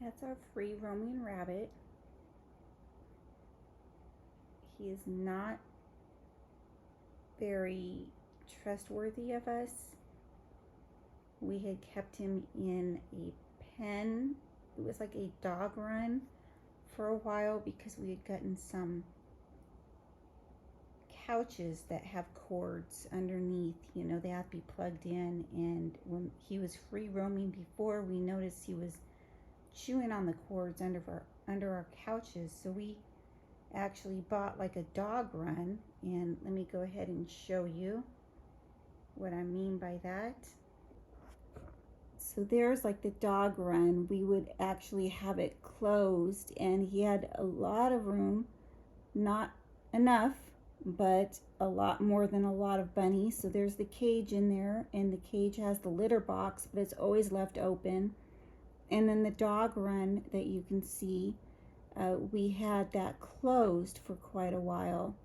That's our free roaming rabbit. He is not very trustworthy of us. We had kept him in a pen. It was like a dog run for a while because we had gotten some couches that have cords underneath. You know, they have to be plugged in. And when he was free roaming before, we noticed he was chewing on the cords under our couches. So we actually bought like a dog run, and let me go ahead and show you what I mean by that. So there's like the dog run. We would actually have it closed, and he had a lot of room, not enough, but a lot more than a lot of bunnies. So there's the cage in there, and the cage has the litter box, but it's always left open. And then the dog run that you can see, we had that closed for quite a while.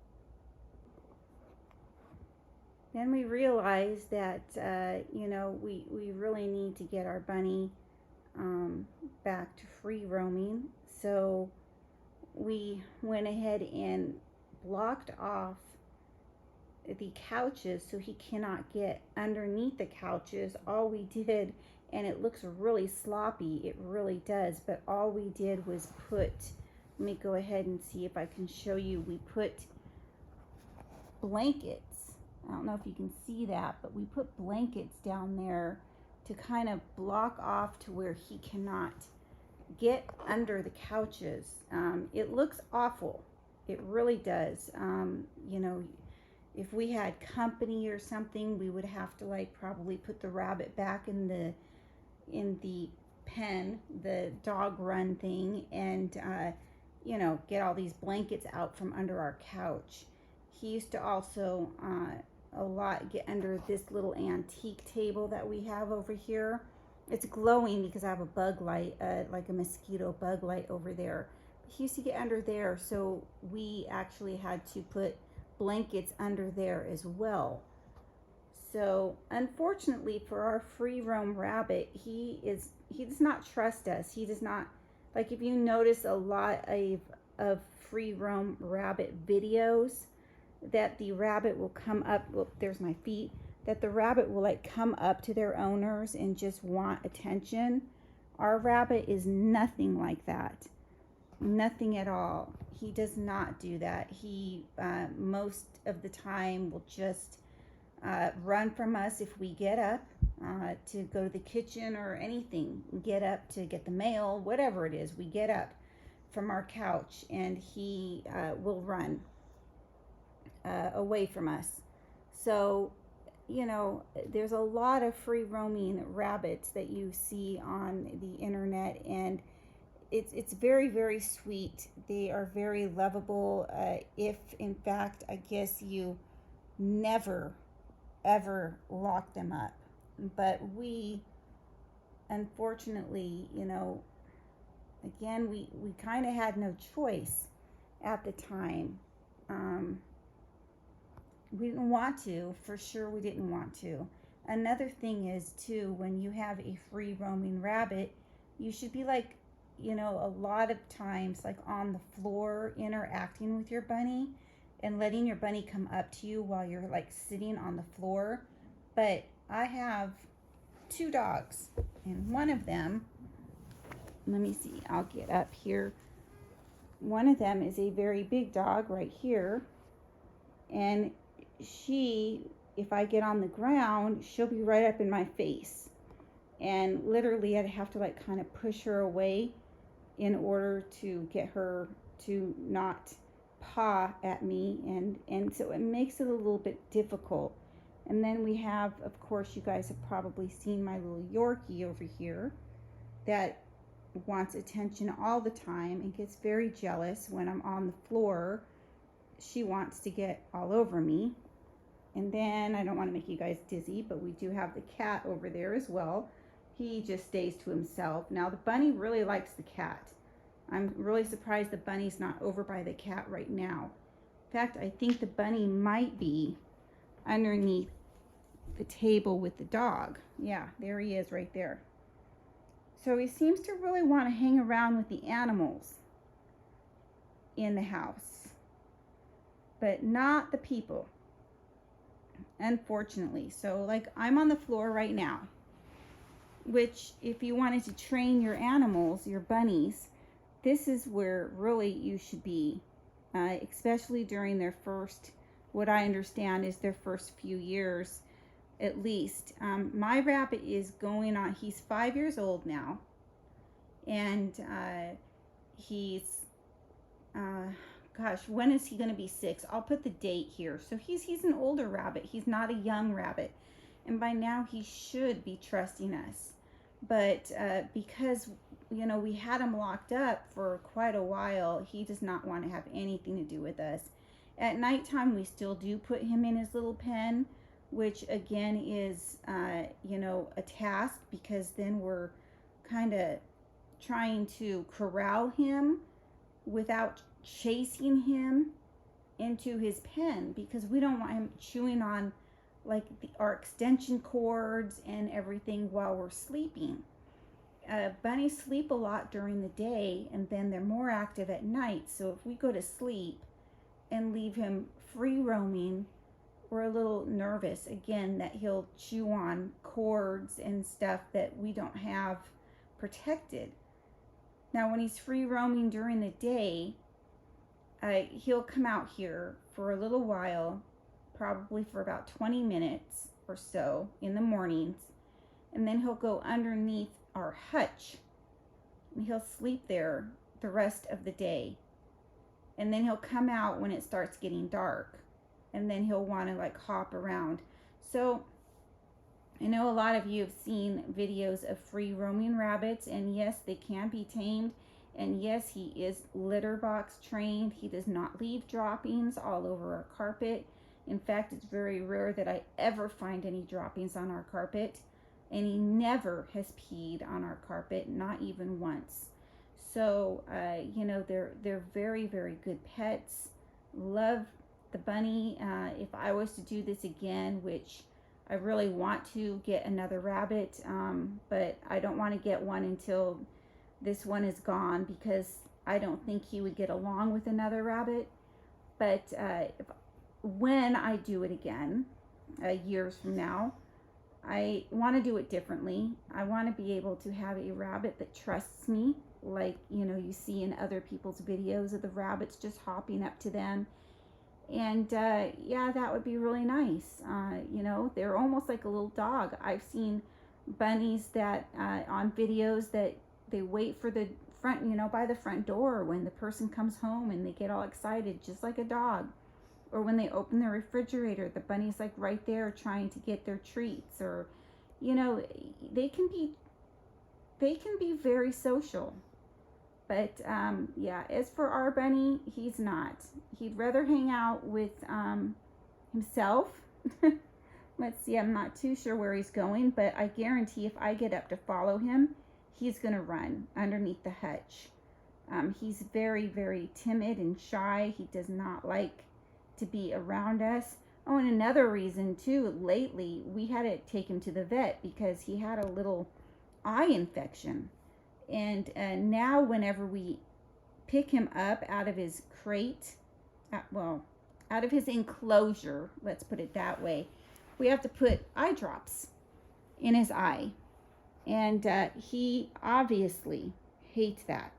Then we realized that, you know, we really need to get our bunny back to free roaming. So we went ahead and blocked off the couches so he cannot get underneath the couches. All we did, and it looks really sloppy, it really does, but all we did was put, let me go ahead and see if I can show you, we put blankets. I don't know if you can see that, but we put blankets down there to kind of block off to where he cannot get under the couches. It looks awful. It really does. You know, if we had company or something, we would have to like probably put the rabbit back in the pen, the dog run thing, and you know, get all these blankets out from under our couch. He used to also a lot get under this little antique table that we have over here. It's glowing because I have a bug light, like a mosquito bug light over there. He used to get under there, so we actually had to put blankets under there as well. So unfortunately for our free roam rabbit, he does not trust us. He does not, like, if you notice a lot of free roam rabbit videos, that the rabbit will come up, well, there's my feet, that the rabbit will like come up to their owners and just want attention. Our rabbit is nothing like that. Nothing at all. He does not do that. He most of the time will just run from us if we get up to go to the kitchen or anything. Get up to get the mail, whatever it is. We get up from our couch and he will run away from us. So, you know, there's a lot of free roaming rabbits that you see on the internet, and it's very, very sweet. They are very lovable. If in fact, I guess you never ever lock them up. But we, unfortunately, you know, again, we kind of had no choice at the time. We didn't want to, for sure we didn't want to. Another thing is too, when you have a free roaming rabbit, you should be like, you know, a lot of times like on the floor interacting with your bunny and letting your bunny come up to you while you're like sitting on the floor. But I have two dogs, and one of them, let me see, I'll get up here. One of them is a very big dog right here, and she, if I get on the ground, she'll be right up in my face, and literally I'd have to like kind of push her away in order to get her to not paw at me, and so it makes it a little bit difficult. And then we have, of course, you guys have probably seen my little Yorkie over here that wants attention all the time and gets very jealous when I'm on the floor. She wants to get all over me. And then, I don't want to make you guys dizzy, but we do have the cat over there as well. He just stays to himself. Now the bunny really likes the cat. I'm really surprised the bunny's not over by the cat right now. In fact, I think the bunny might be underneath the table with the dog. Yeah, there he is right there. So he seems to really want to hang around with the animals in the house, but not the people, unfortunately. So like I'm on the floor right now, which if you wanted to train your animals, your bunnies, this is where really you should be, especially during their first, what I understand is their first few years at least. My rabbit is going on, he's 5 years old now, and he's, gosh, when is he going to be 6? I'll put the date here. So he's an older rabbit. He's not a young rabbit. And by now he should be trusting us. But because, you know, we had him locked up for quite a while, he does not want to have anything to do with us. At nighttime, we still do put him in his little pen, which again is, you know, a task, because then we're kind of trying to corral him without chasing him into his pen, because we don't want him chewing on like our extension cords and everything while we're sleeping. Bunnies sleep a lot during the day, and then they're more active at night. So if we go to sleep and leave him free roaming, we're a little nervous again that he'll chew on cords and stuff that we don't have protected. Now when he's free roaming during the day, he'll come out here for a little while, probably for about 20 minutes or so in the mornings, and then he'll go underneath our hutch and he'll sleep there the rest of the day. And then he'll come out when it starts getting dark, and then he'll want to like hop around. So I know a lot of you have seen videos of free roaming rabbits, and yes, they can be tamed. And yes, he is litter box trained. He does not leave droppings all over our carpet. In fact, it's very rare that I ever find any droppings on our carpet. And he never has peed on our carpet, not even once. So, you know, they're very, very good pets. Love the bunny. If I was to do this again, which I really want to get another rabbit, but I don't want to get one until this one is gone, because I don't think he would get along with another rabbit. But when I do it again, years from now, I want to do it differently. I want to be able to have a rabbit that trusts me, like, you know, you see in other people's videos of the rabbits just hopping up to them. And yeah, that would be really nice. You know, they're almost like a little dog. I've seen bunnies that on videos that they wait for the front, you know, by the front door when the person comes home, and they get all excited just like a dog. Or when they open the refrigerator, the bunny's like right there trying to get their treats. Or, you know, they can be very social. But yeah, as for our bunny, he's not. He'd rather hang out with himself. Let's see, I'm not too sure where he's going, but I guarantee if I get up to follow him, he's gonna run underneath the hutch. He's very, very timid and shy. He does not like to be around us. Oh, and another reason too, lately we had to take him to the vet because he had a little eye infection. And now whenever we pick him up out of his crate, well, out of his enclosure, let's put it that way, we have to put eye drops in his eye. And he obviously hates that.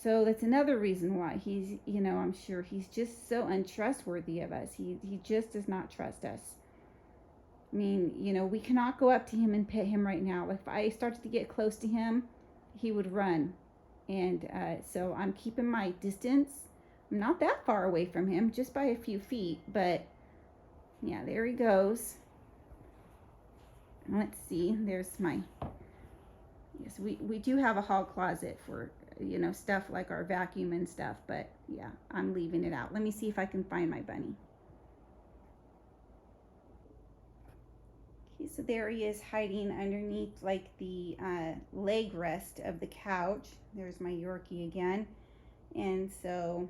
So that's another reason why he's, you know, I'm sure he's just so untrustworthy of us. He just does not trust us. I mean, you know, we cannot go up to him and pet him right now. If I started to get close to him, he would run. And so I'm keeping my distance. I'm not that far away from him, just by a few feet. But yeah, there he goes. Let's see, there's my, yes, we do have a hall closet for, you know, stuff like our vacuum and stuff. But yeah, I'm leaving it out. Let me see if I can find my bunny. Okay, so there he is hiding underneath like the leg rest of the couch. There's my Yorkie again. And so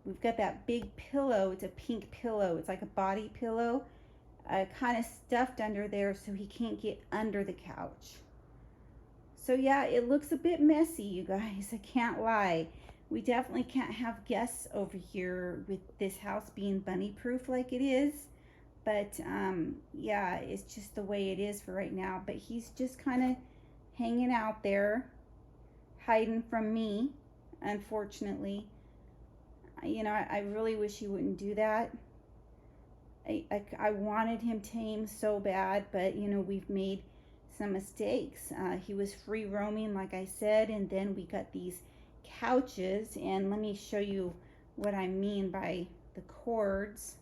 we've got that big pillow. It's a pink pillow. It's like a body pillow, kind of stuffed under there so he can't get under the couch. So yeah, it looks a bit messy, you guys. I can't lie. We definitely can't have guests over here with this house being bunny proof like it is. But yeah, it's just the way it is for right now. But he's just kind of hanging out there, hiding from me, unfortunately. You know, I really wish he wouldn't do that. I wanted him tame so bad, but you know, we've made some mistakes. He was free roaming, like I said, and then we got these couches, and let me show you what I mean by the cords.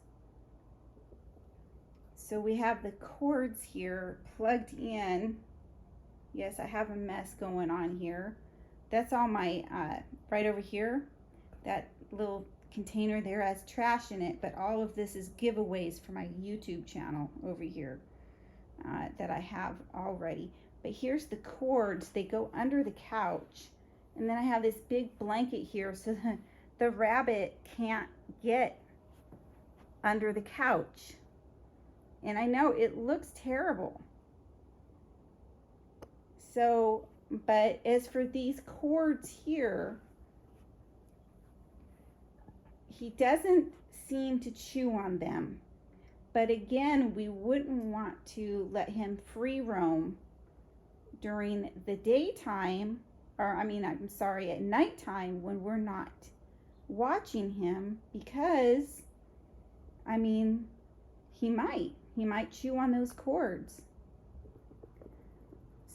So we have the cords here plugged in. Yes, I have a mess going on here. That's all my, right over here, that little container there has trash in it, but all of this is giveaways for my YouTube channel over here that I have already. But here's the cords. They go under the couch, and then I have this big blanket here so the rabbit can't get under the couch. And I know it looks terrible. So, but as for these cords here, he doesn't seem to chew on them. But again, we wouldn't want to let him free roam during the daytime, or I mean, I'm sorry, at nighttime when we're not watching him, because, I mean, he might chew on those cords.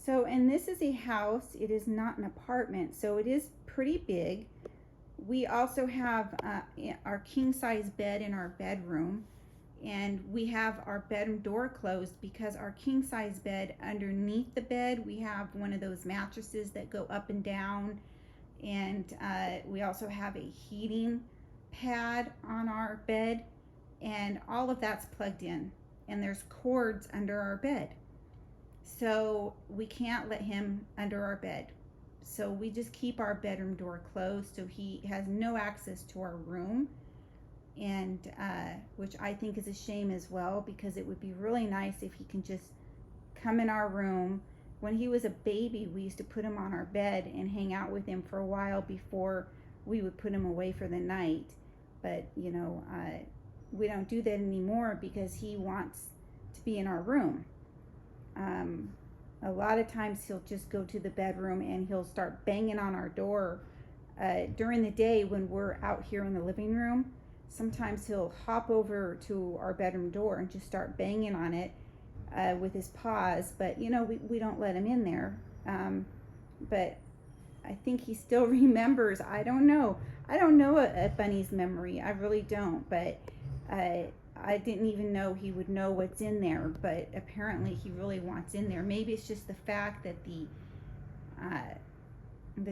So, and this is a house, it is not an apartment, so it is pretty big. We also have our king size bed in our bedroom, and we have our bedroom door closed because our king size bed, underneath the bed, we have one of those mattresses that go up and down, and we also have a heating pad on our bed, and all of that's plugged in, and there's cords under our bed. So we can't let him under our bed. So we just keep our bedroom door closed so he has no access to our room, and which I think is a shame as well, because it would be really nice if he can just come in our room. When he was a baby, we used to put him on our bed and hang out with him for a while before we would put him away for the night. But you know, we don't do that anymore because he wants to be in our room. A lot of times he'll just go to the bedroom and he'll start banging on our door during the day when we're out here in the living room. Sometimes he'll hop over to our bedroom door and just start banging on it with his paws, but you know, we don't let him in there. But I think he still remembers. I don't know a bunny's memory. I really don't, but I didn't even know he would know what's in there, but apparently he really wants in there. Maybe it's just the fact that the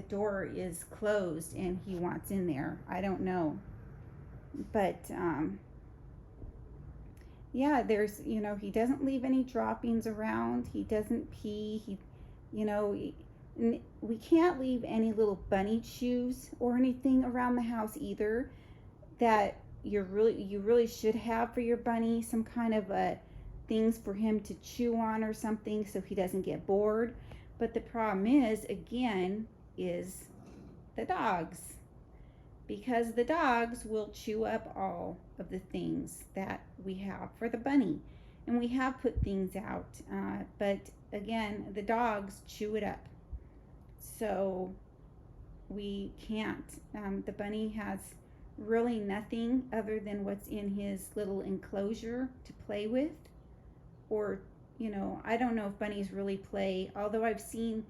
door is closed and he wants in there. I don't know. But yeah, there's, you know, he doesn't leave any droppings around. He doesn't pee. He, you know, we can't leave any little bunny chews or anything around the house either. That you really should have for your bunny, some kind of things for him to chew on or something so he doesn't get bored. But the problem is, again, is the dogs, because the dogs will chew up all of the things that we have for the bunny. And we have put things out, but again, the dogs chew it up. So we can't. The bunny has really nothing other than what's in his little enclosure to play with. Or, you know, I don't know if bunnies really play, although I've seen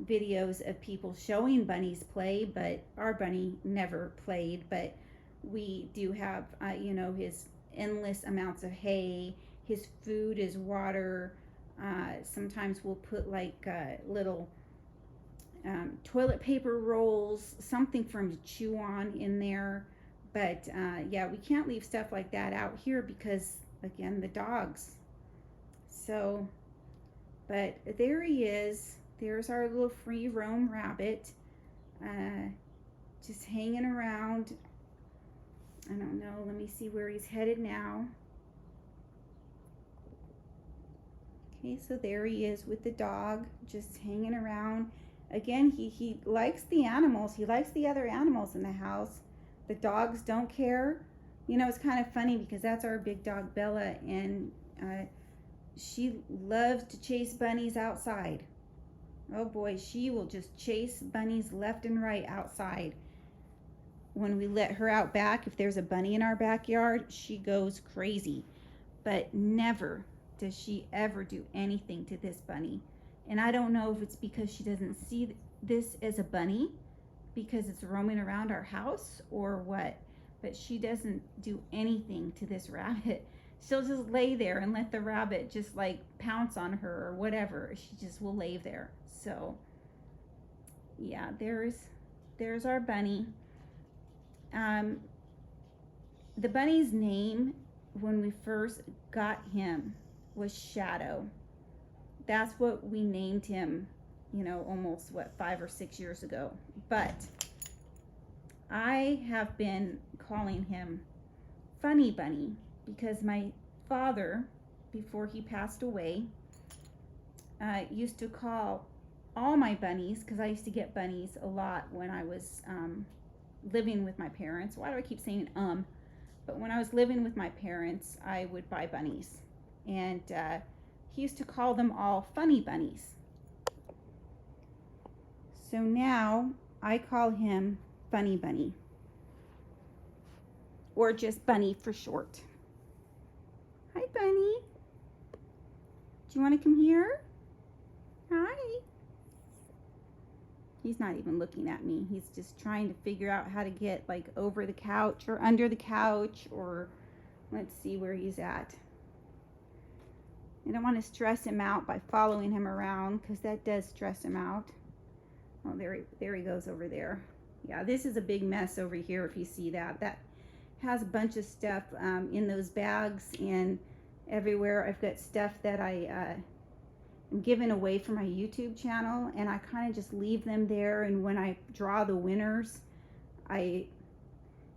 videos of people showing bunnies play, but our bunny never played. But we do have, you know, his endless amounts of hay. His food is water. Sometimes we'll put like little toilet paper rolls, something for him to chew on in there. But yeah, we can't leave stuff like that out here because, again, the dogs. So, but there he is. There's our little free roam rabbit, just hanging around. I don't know. Let me see where he's headed now. Okay, so there he is with the dog, just hanging around. again, he likes the animals. He likes the other animals in the house. The dogs don't care. You know, it's kind of funny because that's our big dog, Bella, and she loves to chase bunnies outside. Oh boy, she will just chase bunnies left and right outside. When we let her out back, if there's a bunny in our backyard, she goes crazy. But never does she ever do anything to this bunny. And I don't know if it's because she doesn't see this as a bunny because it's roaming around our house or what, but she doesn't do anything to this rabbit. She'll just lay there and let the rabbit just like pounce on her or whatever. She just will lay there. So yeah, there's our bunny. The bunny's name when we first got him was Shadow. That's what we named him, you know, almost what, 5 or 6 years ago. But I have been calling him Funny Bunny because my father, before he passed away, used to call all my bunnies, because I used to get bunnies a lot when I was living with my parents. Why do I keep saying But when I was living with my parents, I would buy bunnies. And he used to call them all Funny Bunnies. So now I call him Funny Bunny. Or just Bunny for short. Hi, Bunny. Do you want to come here? Hi. He's not even looking at me. He's just trying to figure out how to get like over the couch or under the couch, or let's see where he's at. I don't want to stress him out by following him around because that does stress him out. Oh, there he goes over there. Yeah, this is a big mess over here if you see that. That has a bunch of stuff in those bags and everywhere. I've got stuff that I am giving away for my YouTube channel, and I kind of just leave them there, and when I draw the winners, I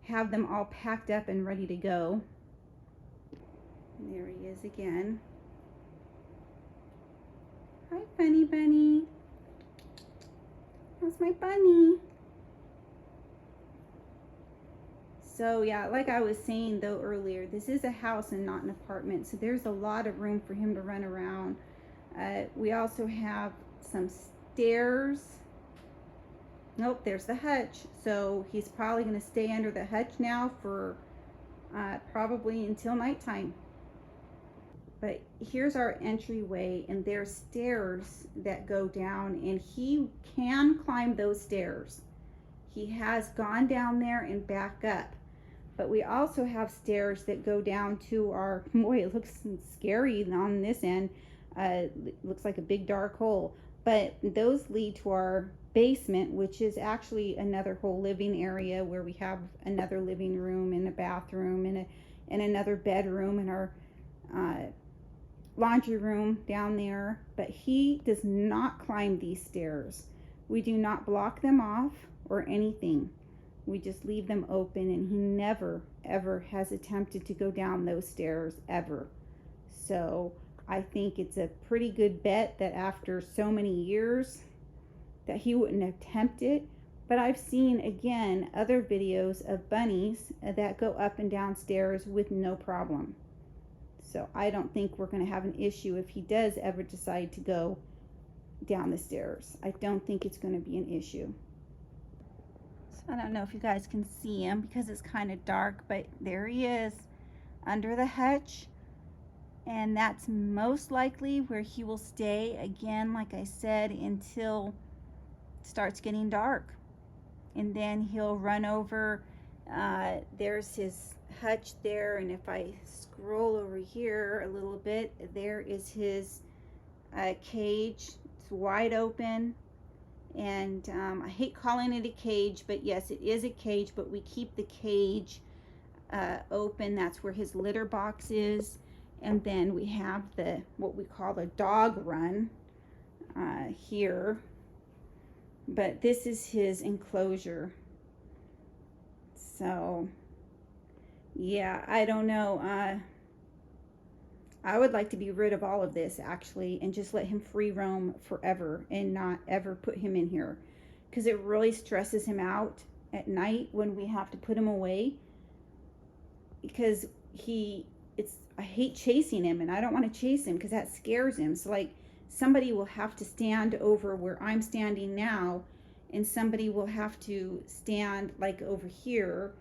have them all packed up and ready to go. And there he is again. Hi, Funny Bunny. How's my bunny? So yeah, like I was saying though earlier, this is a house and not an apartment, so there's a lot of room for him to run around. We also have some stairs. Nope, there's the hutch. So he's probably going to stay under the hutch now for probably until nighttime. But here's our entryway, and there's stairs that go down, and he can climb those stairs. He has gone down there and back up. But we also have stairs that go down to our, boy, it looks scary on this end. Looks like a big dark hole. But those lead to our basement, which is actually another whole living area where we have another living room and a bathroom and another bedroom and our laundry room down there. But he does not climb these stairs. We do not block them off or anything. We just leave them open, and he never ever has attempted to go down those stairs ever. So I think it's a pretty good bet that after so many years that he wouldn't attempt it. But I've seen, again, other videos of bunnies that go up and down stairs with no problem. So I don't think we're going to have an issue if he does ever decide to go down the stairs. I don't think it's going to be an issue. So I don't know if you guys can see him because it's kind of dark, but there he is under the hutch. And that's most likely where he will stay, again, like I said, until it starts getting dark. And then he'll run over. There's his hutch there, and if I scroll over here a little bit, there is his cage. It's wide open, and I hate calling it a cage, but yes, it is a cage, but we keep the cage open. That's where his litter box is. And then we have the what we call the dog run here, but this is his enclosure. So yeah, I don't know. I would like to be rid of all of this actually and just let him free roam forever and not ever put him in here, because it really stresses him out at night when we have to put him away, because I hate chasing him, and I don't want to chase him because that scares him. So like somebody will have to stand over where I'm standing now, and somebody will have to stand like over here,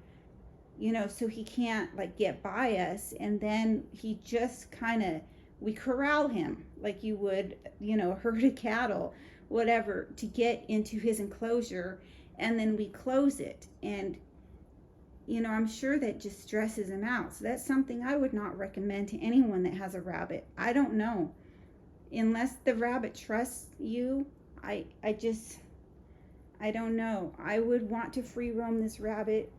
you know, so he can't like get by us. And then he just kind of, we corral him like you would, you know, herd of cattle, whatever, to get into his enclosure, and then we close it. And you know, I'm sure that just stresses him out. So that's something I would not recommend to anyone that has a rabbit. I don't know, unless the rabbit trusts you. I don't know. I would want to free roam this rabbit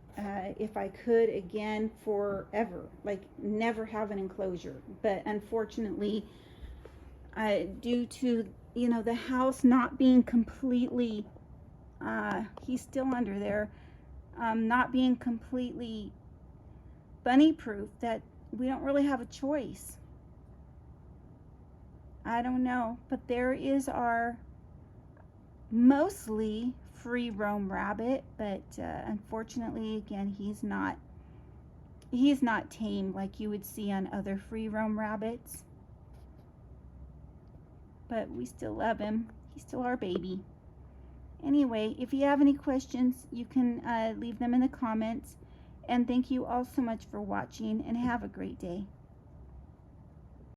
if I could, again, forever, like never have an enclosure. But unfortunately, due to, you know, the house not being completely, he's still under there, not being completely bunny proof, that we don't really have a choice. I don't know, but there is our mostly free roam rabbit, but unfortunately, again, he's not tame like you would see on other free roam rabbits. But we still love him. He's still our baby. Anyway, if you have any questions, you can leave them in the comments. And thank you all so much for watching, and have a great day.